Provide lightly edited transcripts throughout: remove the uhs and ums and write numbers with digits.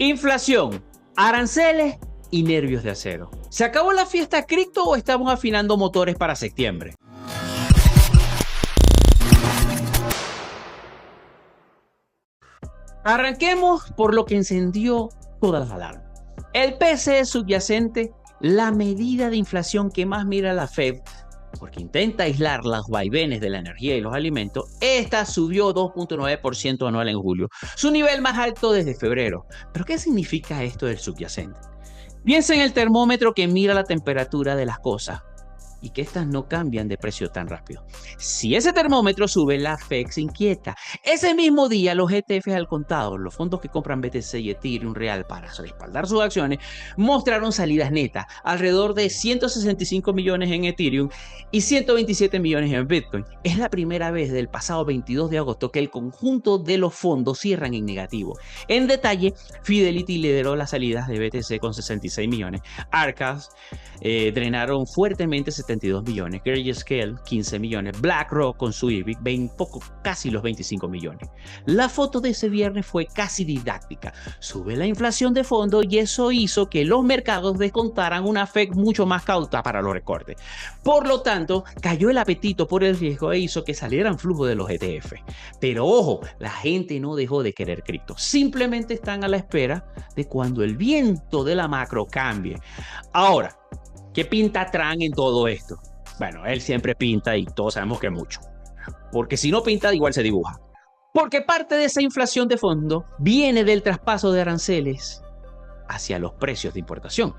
Inflación, aranceles y nervios de acero. ¿Se acabó la fiesta cripto o estamos afinando motores para septiembre? Arranquemos por lo que encendió todas las alarmas. El PCE subyacente, la medida de inflación que más mira la Fed, porque intenta aislar los vaivenes de la energía y los alimentos, esta subió 2.9% anual en julio, su nivel más alto desde febrero. ¿Pero qué significa esto del subyacente? Piensa en el termómetro que mira la temperatura de las cosas y que estas no cambian de precio tan rápido. Si ese termómetro sube, la Fed se inquieta. Ese mismo día, los ETFs al contado, los fondos que compran BTC y Ethereum Real para respaldar sus acciones, mostraron salidas netas, alrededor de 165 millones en Ethereum y 127 millones en Bitcoin. Es la primera vez del pasado 22 de agosto que el conjunto de los fondos cierran en negativo. En detalle, Fidelity lideró las salidas de BTC con 66 millones, Arcas drenaron fuertemente 72 millones, Grayscale 15 millones, BlackRock con su IBIC casi los 25 millones. La foto de ese viernes fue casi didáctica. Sube la inflación de fondo y eso hizo que los mercados descontaran una Fed mucho más cauta para los recortes. Por lo tanto, cayó el apetito por el riesgo e hizo que salieran flujo de los ETF. Pero ojo, la gente no dejó de querer cripto. Simplemente están a la espera de cuando el viento de la macro cambie. Ahora, ¿qué pinta Trump en todo esto? Bueno, él siempre pinta y todos sabemos que mucho. Porque si no pinta, igual se dibuja. Porque parte de esa inflación de fondo viene del traspaso de aranceles hacia los precios de importación.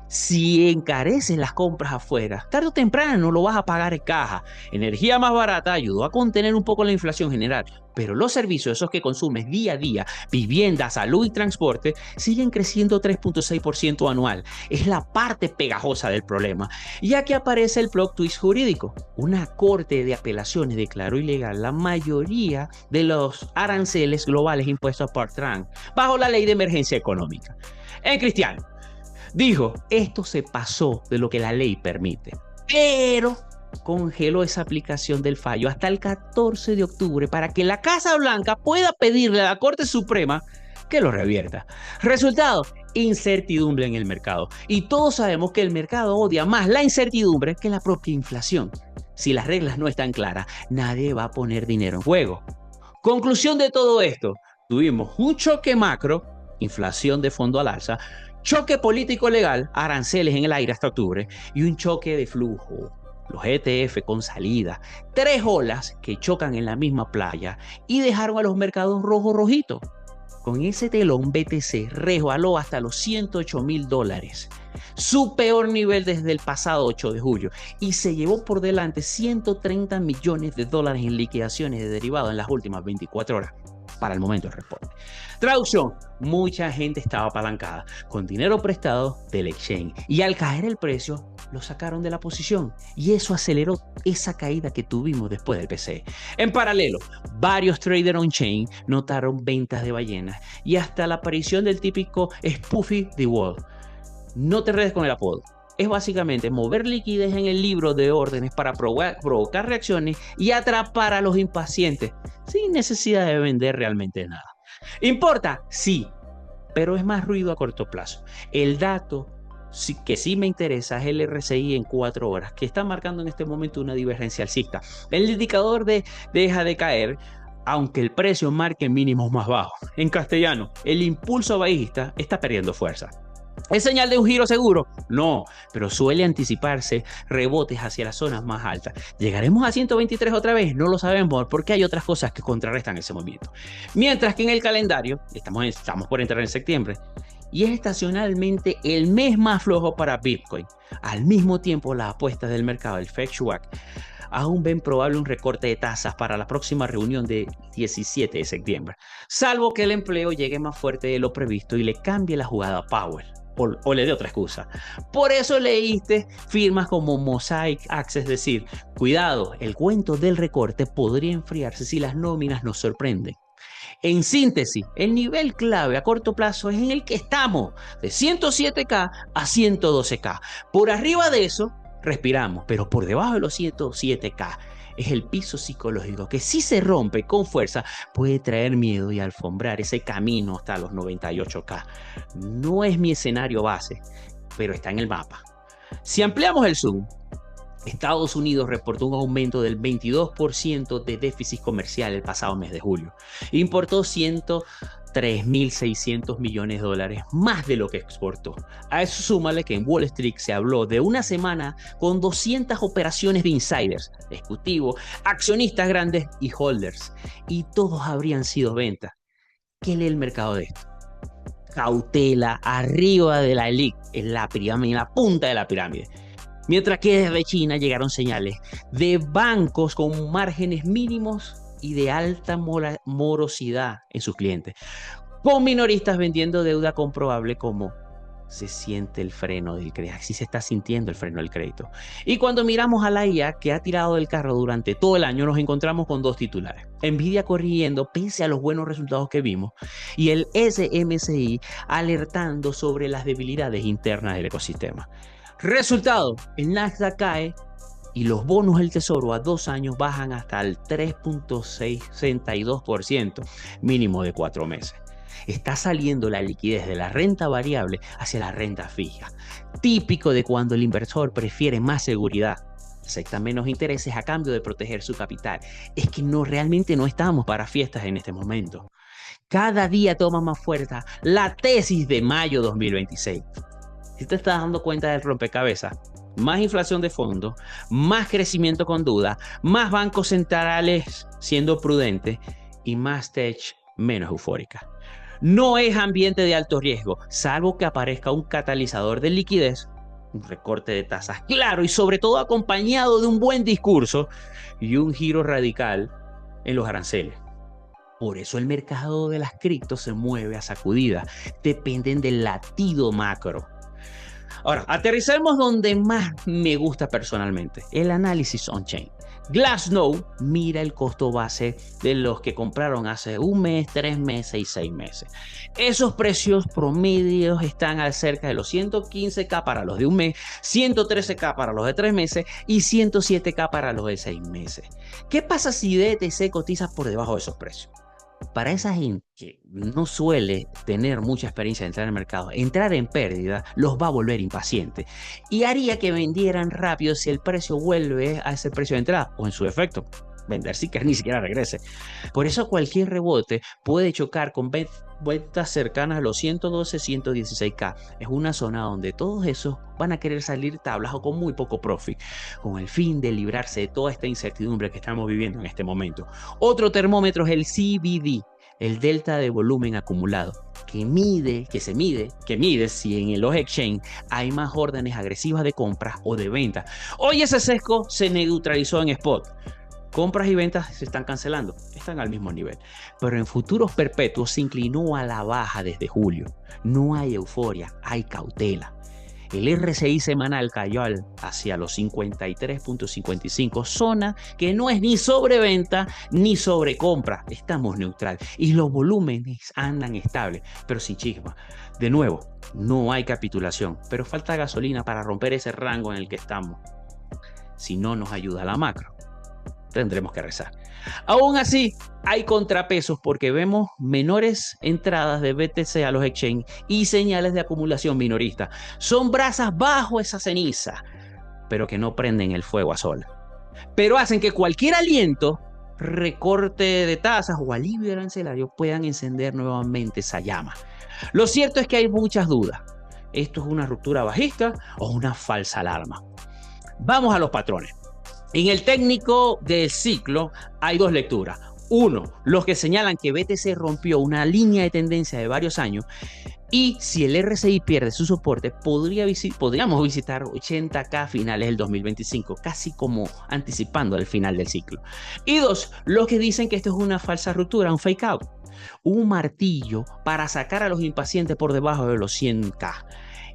Si encareces las compras afuera, tarde o temprano lo vas a pagar en caja. Energía más barata ayudó a contener un poco la inflación general, pero los servicios, esos que consumes día a día, vivienda, salud y transporte, siguen creciendo 3.6% anual. Es la parte pegajosa del problema, ya que aparece el plot twist jurídico. Una corte de apelaciones declaró ilegal la mayoría de los aranceles globales impuestos por Trump bajo la ley de emergencia económica. En Cristiano dijo, esto se pasó de lo que la ley permite, pero congeló esa aplicación del fallo hasta el 14 de octubre para que la Casa Blanca pueda pedirle a la Corte Suprema que lo revierta. Resultado, incertidumbre en el mercado. Y todos sabemos que el mercado odia más la incertidumbre que la propia inflación. Si las reglas no están claras, nadie va a poner dinero en juego. Conclusión de todo esto, tuvimos un choque macro, inflación de fondo al alza, choque político legal, aranceles en el aire hasta octubre y un choque de flujo. Los ETF con salida, 3 olas que chocan en la misma playa y dejaron a los mercados rojitos. Con ese telón, BTC resbaló hasta los $108,000, su peor nivel desde el pasado 8 de julio, y se llevó por delante $130 millones en liquidaciones de derivados en las últimas 24 horas. Para el momento del reporte. Traducción, mucha gente estaba apalancada con dinero prestado del exchange y al caer el precio lo sacaron de la posición y eso aceleró esa caída que tuvimos después del PCE. En paralelo, varios traders on-chain notaron ventas de ballenas y hasta la aparición del típico Spoofy the Wall. No te redes con el apodo. Es básicamente mover liquidez en el libro de órdenes para provocar reacciones y atrapar a los impacientes sin necesidad de vender realmente nada. ¿Importa? Sí, pero es más ruido a corto plazo. El dato que sí me interesa es el RSI en 4 horas, que está marcando en este momento una divergencia alcista. El indicador deja de caer, aunque el precio marque mínimos más bajos. En castellano, el impulso bajista está perdiendo fuerza. ¿Es señal de un giro seguro? No, pero suele anticiparse rebotes hacia las zonas más altas. ¿Llegaremos a 123 otra vez? No lo sabemos porque hay otras cosas que contrarrestan ese movimiento. Mientras que en el calendario, estamos por entrar en septiembre, y es estacionalmente el mes más flojo para Bitcoin. Al mismo tiempo, las apuestas del mercado, el FedSWAC, aún ven probable un recorte de tasas para la próxima reunión de 17 de septiembre, salvo que el empleo llegue más fuerte de lo previsto y le cambie la jugada a Powell. O le dé otra excusa. Por eso leíste firmas como Mosaic Access decir, cuidado, el cuento del recorte podría enfriarse si las nóminas nos sorprenden. En síntesis, el nivel clave a corto plazo es en el que estamos, de 107K a 112K. Por arriba de eso, respiramos, pero por debajo de los 107K es el piso psicológico que si se rompe con fuerza puede traer miedo y alfombrar ese camino hasta los 98K. No es mi escenario base, pero está en el mapa. Si ampliamos el zoom, Estados Unidos reportó un aumento del 22% de déficit comercial el pasado mes de julio. Importó 103.600 millones de dólares, más de lo que exportó. A eso súmale que en Wall Street se habló de una semana con 200 operaciones de insiders, ejecutivos, accionistas grandes y holders. Y todos habrían sido ventas. ¿Qué lee el mercado de esto? Cautela, arriba de la elite, en la pirámide, en la punta de la pirámide. Mientras que desde China llegaron señales de bancos con márgenes mínimos y de alta morosidad en sus clientes, con minoristas vendiendo deuda comprobable como se siente el freno del crédito. Así se está sintiendo el freno del crédito. Y cuando miramos a la IA que ha tirado del carro durante todo el año, nos encontramos con dos titulares. Nvidia corrigiendo pese a los buenos resultados que vimos y el SMSI alertando sobre las debilidades internas del ecosistema. Resultado, el Nasdaq cae y los bonos del tesoro a 2 años bajan hasta el 3.62%, mínimo de 4 meses. Está saliendo la liquidez de la renta variable hacia la renta fija, típico de cuando el inversor prefiere más seguridad, acepta menos intereses a cambio de proteger su capital. Es que realmente no estamos para fiestas en este momento. Cada día toma más fuerza la tesis de mayo 2026. Si te estás dando cuenta del rompecabezas, más inflación de fondo, más crecimiento con duda, más bancos centrales siendo prudentes y más tech menos eufórica. No es ambiente de alto riesgo, salvo que aparezca un catalizador de liquidez, un recorte de tasas claro y sobre todo acompañado de un buen discurso y un giro radical en los aranceles. Por eso el mercado de las criptos se mueve a sacudida, dependen del latido macro. Ahora, aterricemos donde más me gusta personalmente, el análisis on-chain. Glassnode mira el costo base de los que compraron hace 1 mes, 3 meses y 6 meses. Esos precios promedios están a cerca de los 115K para los de 1 mes, 113K para los de 3 meses y 107K para los de 6 meses. ¿Qué pasa si DTC cotiza por debajo de esos precios? Para esa gente que no suele tener mucha experiencia de entrar en el mercado, entrar en pérdida los va a volver impacientes y haría que vendieran rápido si el precio vuelve a ese precio de entrada o en su efecto vender sin que ni siquiera regrese. Por eso cualquier rebote puede chocar con vueltas cercanas a los 112, 116K. Es una zona donde todos esos van a querer salir tablas o con muy poco profit, con el fin de librarse de toda esta incertidumbre que estamos viviendo en este momento. Otro termómetro es el CBD, el delta de volumen acumulado, que mide si en los exchange hay más órdenes agresivas de compras o de venta. Hoy ese sesgo se neutralizó en spot. Compras y ventas se están cancelando, están al mismo nivel. Pero en futuros perpetuos se inclinó a la baja desde julio. No hay euforia, hay cautela. El RSI semanal cayó hacia los 53.55, zona que no es ni sobreventa ni sobrecompra. Estamos neutral y los volúmenes andan estables, pero sin chispa. De nuevo, no hay capitulación, pero falta gasolina para romper ese rango en el que estamos. Si no nos ayuda la macro, tendremos que rezar. Aún así, hay contrapesos porque vemos menores entradas de BTC a los exchange y señales de acumulación minorista. Son brasas bajo esa ceniza, pero que no prenden el fuego a sola. Pero hacen que cualquier aliento, recorte de tasas o alivio arancelario puedan encender nuevamente esa llama. Lo cierto es que hay muchas dudas. ¿Esto es una ruptura bajista o una falsa alarma? Vamos a los patrones. En el técnico del ciclo hay dos lecturas. Uno, los que señalan que BTC rompió una línea de tendencia de varios años y si el RSI pierde su soporte, podríamos visitar 80K a finales del 2025, casi como anticipando el final del ciclo. Y dos, los que dicen que esto es una falsa ruptura, un fake out, un martillo para sacar a los impacientes por debajo de los 100K.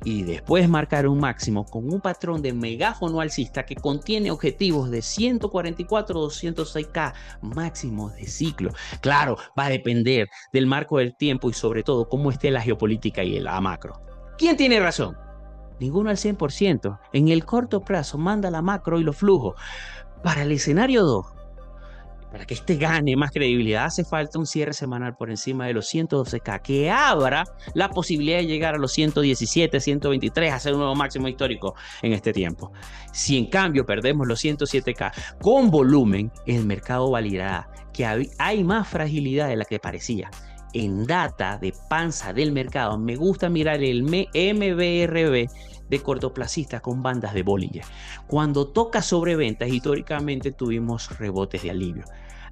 Y después marcar un máximo con un patrón de megáfono alcista que contiene objetivos de 144 o 206K máximos de ciclo. Claro, va a depender del marco del tiempo y sobre todo cómo esté la geopolítica y la macro. ¿Quién tiene razón? Ninguno al 100%. En el corto plazo manda la macro y los flujos. Para el escenario 2, para que este gane más credibilidad, hace falta un cierre semanal por encima de los 112K, que abra la posibilidad de llegar a los 117, 123, hacer un nuevo máximo histórico en este tiempo. Si en cambio perdemos los 107K con volumen, el mercado validará que hay más fragilidad de la que parecía. En data de panza del mercado, me gusta mirar el MBRB de cortoplacistas con bandas de Bollinger. Cuando toca sobreventas, históricamente tuvimos rebotes de alivio.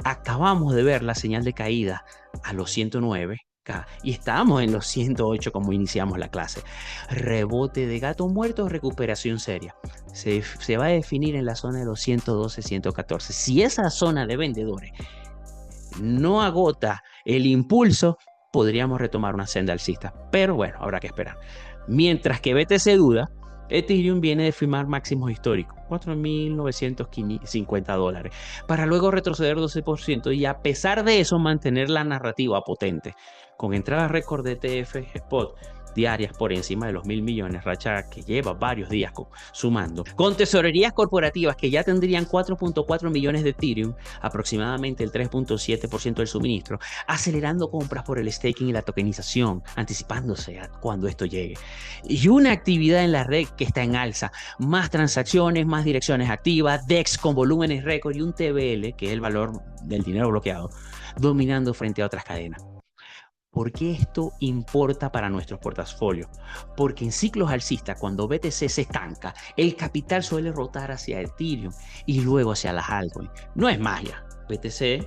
Acabamos de ver la señal de caída a los 109K y estábamos en los 108 como iniciamos la clase. Rebote de gato muerto, recuperación seria. Se va a definir en la zona de los 112, 114. Si esa zona de vendedores no agota el impulso, podríamos retomar una senda alcista. Pero bueno, habrá que esperar. Mientras que BTC duda, Ethereum viene de firmar máximos históricos, $4.950, para luego retroceder 12% y a pesar de eso mantener la narrativa potente, con entradas récord de ETF Spot diarias por encima de los 1.000 millones, racha que lleva varios días sumando, con tesorerías corporativas que ya tendrían 4.4 millones de Ethereum, aproximadamente el 3.7% del suministro, acelerando compras por el staking y la tokenización, anticipándose a cuando esto llegue. Y una actividad en la red que está en alza, más transacciones, más direcciones activas, DEX con volúmenes récord y un TVL, que es el valor del dinero bloqueado, dominando frente a otras cadenas. ¿Por qué esto importa para nuestros portafolios? Porque en ciclos alcistas, cuando BTC se estanca, el capital suele rotar hacia Ethereum y luego hacia las altcoins. No es magia. BTC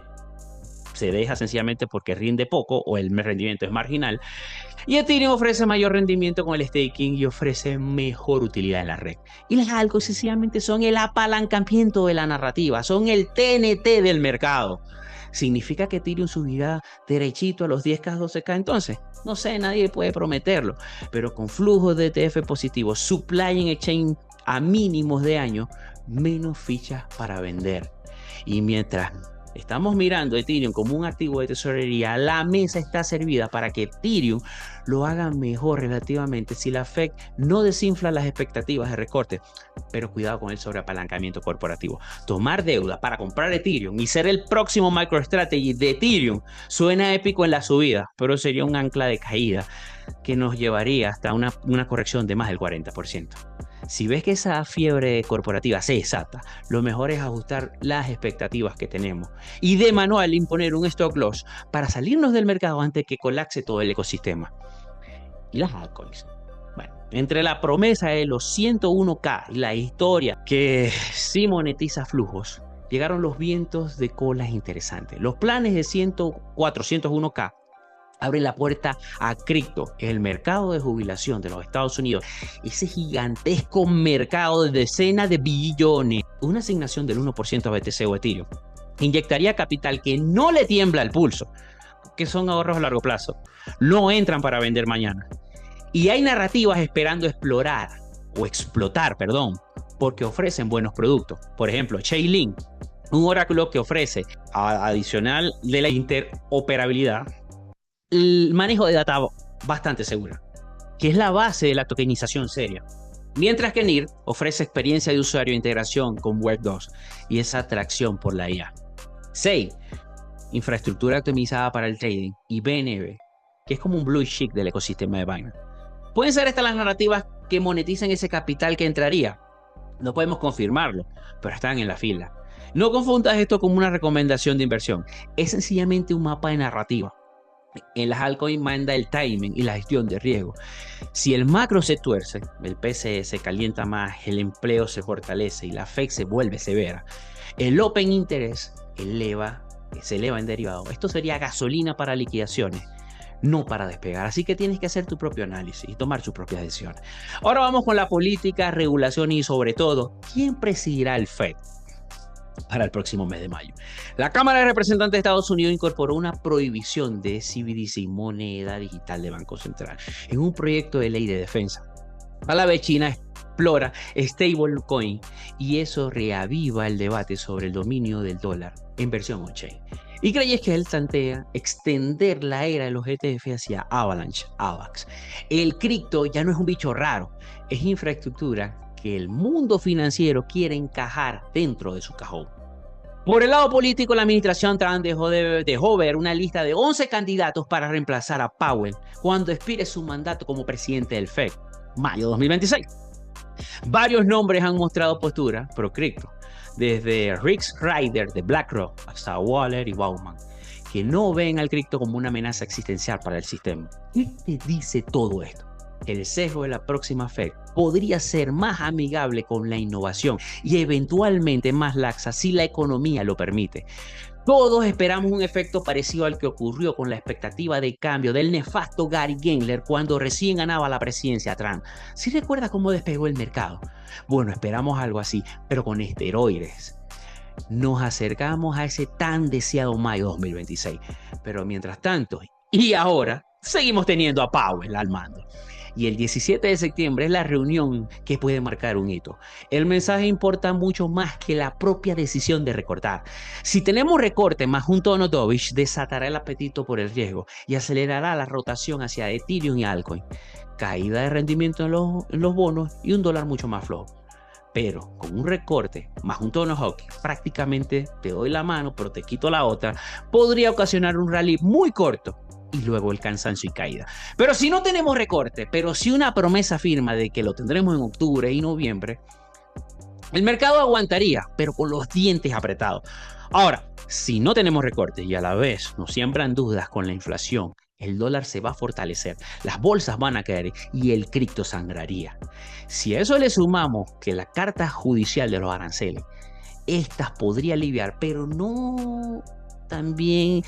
se deja sencillamente porque rinde poco o el rendimiento es marginal. Y Ethereum ofrece mayor rendimiento con el staking y ofrece mejor utilidad en la red. Y las altcoins sencillamente son el apalancamiento de la narrativa, son el TNT del mercado. ¿Significa que Ethereum subirá derechito a los 10K, 12K entonces? No sé, nadie puede prometerlo, pero con flujos de ETF positivos, supply en exchange a mínimos de año, menos fichas para vender. Y mientras estamos mirando Ethereum como un activo de tesorería, la mesa está servida para que Ethereum lo haga mejor relativamente si la Fed no desinfla las expectativas de recorte. Pero cuidado con el sobreapalancamiento corporativo. Tomar deuda para comprar Ethereum y ser el próximo MicroStrategy de Ethereum suena épico en la subida, pero sería un ancla de caída que nos llevaría hasta una corrección de más del 40%. Si ves que esa fiebre corporativa se desata, lo mejor es ajustar las expectativas que tenemos y de manual imponer un stop loss para salirnos del mercado antes de que colapse todo el ecosistema. Y las altcoins. Bueno, entre la promesa de los 101K y la historia que sí monetiza flujos, llegaron los vientos de colas interesantes. Los planes de 401K abren la puerta a cripto, el mercado de jubilación de los Estados Unidos, ese gigantesco mercado de decenas de billones. Una asignación del 1% a BTC o Ethereum inyectaría capital que no le tiembla el pulso, que son ahorros a largo plazo, no entran para vender mañana. Y hay narrativas esperando explotar, porque ofrecen buenos productos. Por ejemplo, Chainlink, un oráculo que ofrece, adicional de la interoperabilidad, el manejo de data bastante segura, que es la base de la tokenización seria. Mientras que NIR ofrece experiencia de usuario e integración con Web 2 y esa atracción por la IA. SEI, infraestructura optimizada para el trading, y BNB, que es como un blue chip del ecosistema de Binance. Pueden ser estas las narrativas que monetizan ese capital que entraría. No podemos confirmarlo, pero están en la fila. No confundas esto como una recomendación de inversión. Es sencillamente un mapa de narrativa. En las altcoins manda el timing y la gestión de riesgo. Si el macro se tuerce, el PCE se calienta más, el empleo se fortalece y la Fed se vuelve severa, el Open Interest se eleva en derivado. Esto sería gasolina para liquidaciones, no para despegar. Así que tienes que hacer tu propio análisis y tomar tus propias decisiones. Ahora vamos con la política, regulación y sobre todo, ¿quién presidirá el Fed para el próximo mes de mayo? La Cámara de Representantes de Estados Unidos incorporó una prohibición de CBDC, moneda digital de Banco Central, en un proyecto de ley de defensa. A la vez, China explora stablecoin y eso reaviva el debate sobre el dominio del dólar en versión on-chain. Y creyes que él plantea extender la era de los ETF hacia Avalanche, AVAX. El cripto ya no es un bicho raro, es infraestructura que el mundo financiero quiere encajar dentro de su cajón. Por el lado político, la administración Trump dejó ver una lista de 11 candidatos para reemplazar a Powell cuando expire su mandato como presidente del Fed, mayo 2026. Varios nombres han mostrado postura pro cripto, desde Rick Ryder de BlackRock hasta Waller y Bauman, que no ven al cripto como una amenaza existencial para el sistema. ¿Qué te dice todo esto? El sesgo de la próxima Fed podría ser más amigable con la innovación y eventualmente más laxa si la economía lo permite. Todos esperamos un efecto parecido al que ocurrió con la expectativa de cambio del nefasto Gary Gensler cuando recién ganaba la presidencia Trump. ¿Sí recuerda cómo despegó el mercado? Bueno, esperamos algo así, pero con esteroides. Nos acercamos a ese tan deseado mayo 2026. Pero mientras tanto, y ahora, seguimos teniendo a Powell al mando. Y el 17 de septiembre es la reunión que puede marcar un hito. El mensaje importa mucho más que la propia decisión de recortar. Si tenemos recorte más un tono dovish, desatará el apetito por el riesgo y acelerará la rotación hacia Ethereum y altcoin. Caída de rendimiento en los bonos y un dólar mucho más flojo. Pero con un recorte más un tono hawking, prácticamente te doy la mano pero te quito la otra, podría ocasionar un rally muy corto y luego el cansancio y caída. Pero si no tenemos recorte, pero sí una promesa firme de que lo tendremos en octubre y noviembre, el mercado aguantaría, pero con los dientes apretados. Ahora, si no tenemos recorte y a la vez nos siembran dudas con la inflación, el dólar se va a fortalecer, las bolsas van a caer y el cripto sangraría. Si a eso le sumamos que la carta judicial de los aranceles, estas podría aliviar, pero también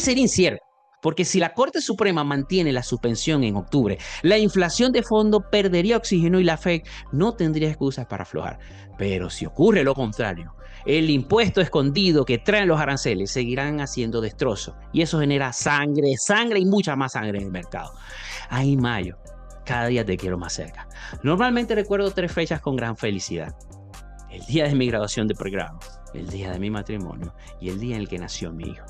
sería incierto. Porque si la Corte Suprema mantiene la suspensión en octubre, la inflación de fondo perdería oxígeno y la Fed no tendría excusas para aflojar. Pero si ocurre lo contrario, el impuesto escondido que traen los aranceles seguirán haciendo destrozos y eso genera sangre y mucha más sangre en el mercado. Ay, mayo, cada día te quiero más cerca. Normalmente recuerdo 3 fechas con gran felicidad. El día de mi graduación de pregrado, el día de mi matrimonio y el día en el que nació mi hijo.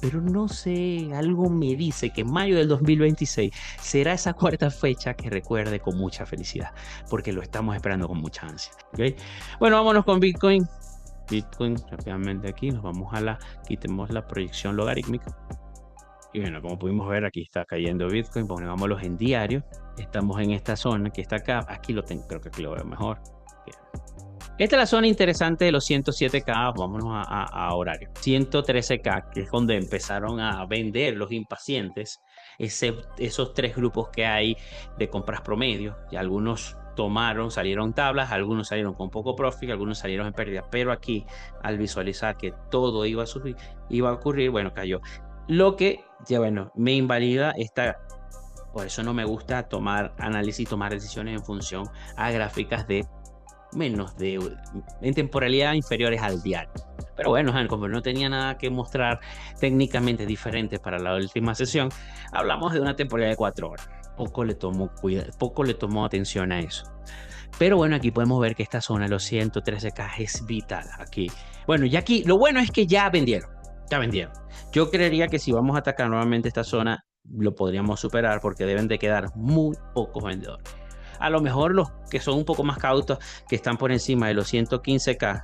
Pero no sé, algo me dice que mayo del 2026 será esa 4ª fecha que recuerde con mucha felicidad, porque lo estamos esperando con mucha ansia. ¿Okay? Bueno, vámonos con Bitcoin. Bitcoin, rápidamente aquí, nos vamos a quitemos la proyección logarítmica. Y bueno, como pudimos ver, aquí está cayendo Bitcoin, pongámoslos en diario. Estamos en esta zona que está acá, aquí lo tengo, creo que aquí lo veo mejor. Bien. Esta es la zona interesante de los 107K, vámonos a horario. 113K, que es donde empezaron a vender los impacientes, esos 3 grupos que hay de compras promedio, y algunos salieron tablas, algunos salieron con poco profit, algunos salieron en pérdida, pero aquí al visualizar que todo iba a subir, iba a ocurrir, bueno, cayó. Lo que, ya bueno, me invalida por eso no me gusta tomar análisis, tomar decisiones en función a gráficas en temporalidad inferiores al diario. Pero bueno, como no tenía nada que mostrar técnicamente diferente para la última sesión, hablamos de una temporalidad de 4 horas. Poco le tomó atención a eso. Pero bueno, aquí podemos ver que esta zona de los 113K es vital. Aquí, bueno, y aquí lo bueno es que ya vendieron. Yo creería que si vamos a atacar nuevamente esta zona, lo podríamos superar porque deben de quedar muy pocos vendedores. A lo mejor los que son un poco más cautos, que están por encima de los 115K,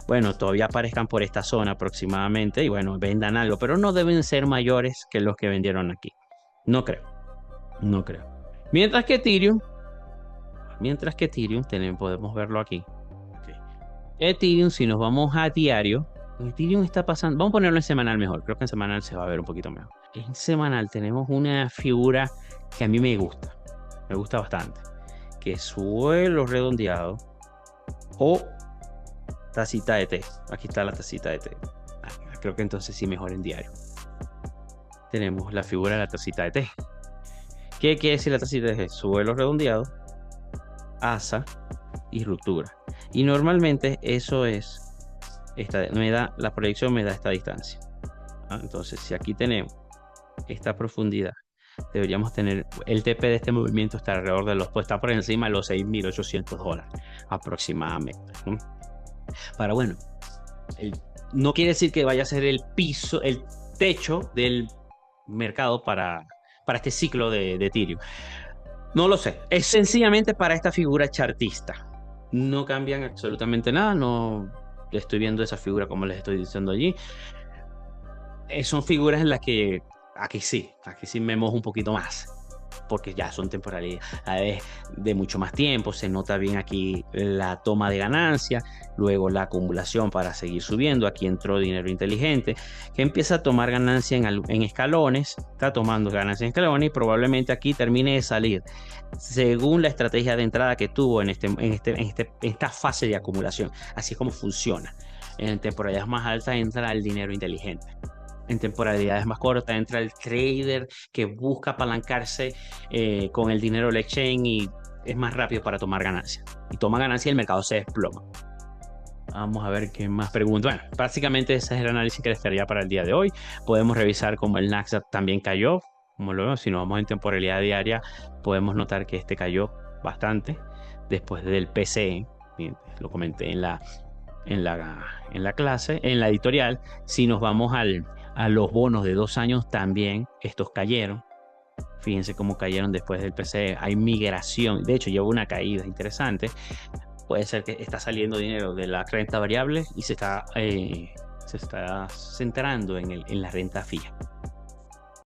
bueno, todavía aparezcan por esta zona aproximadamente y bueno, vendan algo, pero no deben ser mayores que los que vendieron aquí. No creo. Mientras que Ethereum podemos verlo aquí. Okay. Ethereum, si nos vamos a diario, Ethereum está pasando, vamos a ponerlo en semanal mejor, creo que en semanal se va a ver un poquito mejor. En semanal tenemos una figura que a mí me gusta bastante, que es suelo redondeado o tacita de té. Aquí está la tacita de té. Creo que entonces sí mejor en diario. Tenemos la figura de la tacita de té. ¿Qué quiere decir la tacita de té? Suelo redondeado, asa y ruptura. Y normalmente eso es, la proyección me da esta distancia. Entonces, si aquí tenemos esta profundidad, deberíamos tener el TP de este movimiento está alrededor de está por encima de los $6.800 aproximadamente. Para bueno, no quiere decir que vaya a ser el piso, el techo del mercado para este ciclo de Ethereum. No lo sé, es sencillamente para esta figura chartista. No cambian absolutamente nada, no estoy viendo esa figura como les estoy diciendo allí. Son figuras en las que aquí sí me mojo un poquito más, porque ya son temporalidades de mucho más tiempo. Se nota bien aquí la toma de ganancia, luego la acumulación para seguir subiendo. Aquí entró dinero inteligente que empieza a tomar ganancia en escalones, está tomando ganancia en escalones y probablemente aquí termine de salir según la estrategia de entrada que tuvo en esta fase de acumulación. Así es como funciona. En temporalidades más altas entra el dinero inteligente. En temporalidades más cortas entra el trader que busca apalancarse con el dinero del exchange y es más rápido para tomar ganancias. Y toma ganancia y el mercado se desploma. Vamos a ver qué más preguntas. Bueno, básicamente ese es el análisis que les traía para el día de hoy. Podemos revisar cómo el Nasdaq también cayó. Como lo vemos, si nos vamos en temporalidad diaria, podemos notar que este cayó bastante después del PCE. Lo comenté en la clase, en la editorial. Si nos vamos a los bonos de 2 años, también estos cayeron. Fíjense cómo cayeron después del PCE. Hay migración. De hecho, lleva una caída interesante. Puede ser que está saliendo dinero de la renta variable y se está centrando en la renta fija.